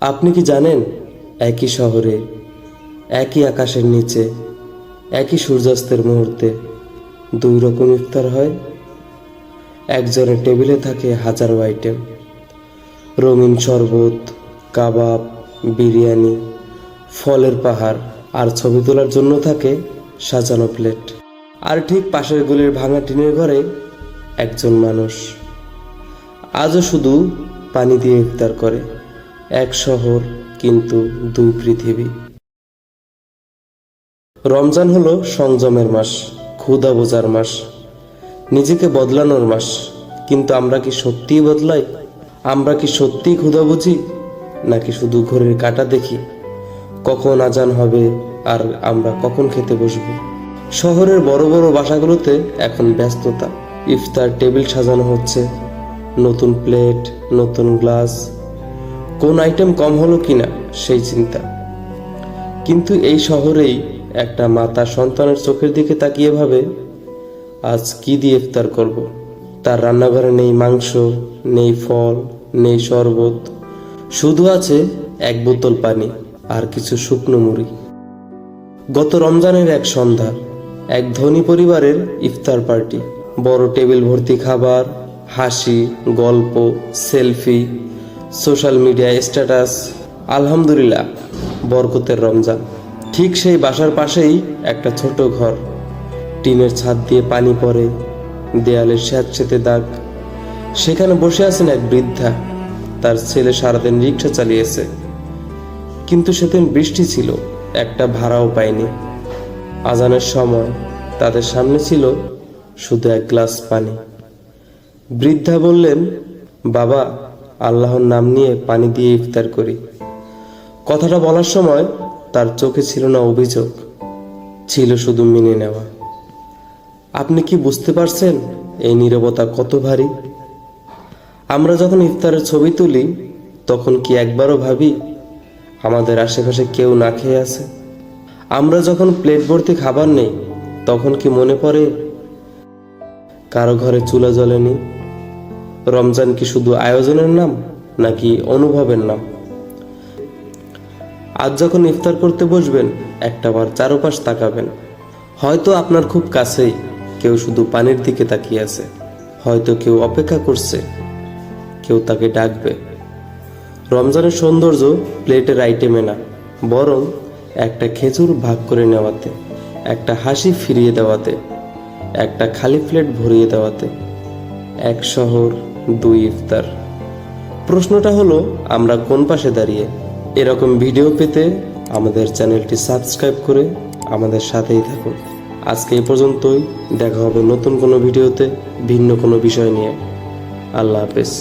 আপনি কি জানেন, একই শহরে, একই আকাশের নিচে, একই সূর্যাস্তের মুহূর্তে দুই রকম ইফতার হয়। একজনের টেবিলে থাকে হাজারো আইটেম, রঙিন শরবত, কাবাব, বিরিয়ানি, ফলের পাহাড়, আর ছবি তোলার জন্য থাকে সাজানো প্লেট। আর ঠিক পাশের গলির ভাঙা টিনের ঘরে একজন মানুষ আজও শুধু পানি দিয়ে ইফতার করে। এক শহর, কিন্তু দুই পৃথিবী। রমজান হলো সংযমের মাস, ক্ষুধা বোঝার মাস, নিজেকে বদলানোর মাস। কিন্তু আমরা কি সত্যিই বদলাই? আমরা কি সত্যিই ক্ষুধা বুঝি, নাকি শুধু ঘড়ির কাঁটা দেখি কখন আজান হবে আর আমরা কখন খেতে বসবো? শহরের বড় বড় বাসাগুলোতে এখন ব্যস্ততা, ইফতার টেবিল সাজানো হচ্ছে, নতুন প্লেট, নতুন গ্লাস, কোন আইটেম কম হলো কিনা সেই চিন্তা। কিন্তু এই শহরেই একটা মা তার সন্তানের চোখের দিকে তাকিয়ে ভাবে, আজ কি দিয়ে ইফতার করব। তার রান্নাঘরে নেই মাংস, নেই ফল, নেই শরবত, শুধু আছে এক বোতল পানি আর কিছু শুকনো মুড়ি। গত রমজানের এক সন্ধ্যা, এক ধনী পরিবারের ইফতার পার্টি। বড় টেবিল ভর্তি খাবার, হাসি, গল্প, সেলফি, সোশ্যাল মিডিয়া স্ট্যাটাস। আলহামদুলিল্লাহ, বরকতের রমজান। ঠিক সেই বাসার পাশেই একটা ছোট ঘর, টিনের ছাদ দিয়ে পানি পড়ে, দেয়ালে স্যাঁতসেঁতে দাগ। সেখানে বসে আছেন এক বৃদ্ধা। তার ছেলে সারাদিন রিক্সা চালিয়েছে, কিন্তু সেদিন বৃষ্টি ছিল, একটা ভাড়াও পায়নি। আজানের সময় তাদের সামনে ছিল শুধু এক গ্লাস পানি। বৃদ্ধা বললেন, বাবা, আল্লাহর নাম নিয়ে পানি দিয়ে ইফতার করি। কথাটা বলার সময় তার চোখে ছিল না অভিযোগ, ছিল শুধু মেনে নেওয়া। আপনি কি বুঝতে পারছেন এই নীরবতা কত ভারী? আমরা যখন ইফতারের ছবি তুলি, তখন কি একবারও ভাবি আমাদের আশেপাশে কেউ না খেয়ে আছে? আমরা যখন প্লেট ভর্তি খাবার নেই, তখন কি মনে পড়ে কারো ঘরে চুলা জ্বলেনি? রমজান কি শুধু আয়োজনের নাম, নাকি অনুভবের নাম? আজ যখন ইফতার করতে বসবেন, একটাবার চারপাশ তাকাবেন। হয়তো আপনার খুব কাছেই কেউ শুধু পানির দিকে তাকিয়ে আছে, হয়তো কেউ অপেক্ষা করছে, কেউ তাকে ডাকবে। রমজানের সৌন্দর্য প্লেটের আইটেমে না, বরং একটা খেজুর ভাগ করে নেওয়াতে, একটা হাসি ফিরিয়ে দেওয়াতে, একটা খালি প্লেট ভরিয়ে দেওয়াতে। এক শহর, দুই ইফতার। প্রশ্নটা হলো, আমরা কোন পাশে দাঁড়িয়ে? এরকম ভিডিও পেতে আমাদের চ্যানেলটি সাবস্ক্রাইব করে আমাদের সাথেই থাকুন। আজকে এই পর্যন্তই, দেখা হবে নতুন কোনো ভিডিওতে, ভিন্ন কোনো বিষয় নিয়ে। আল্লাহ হাফেজ।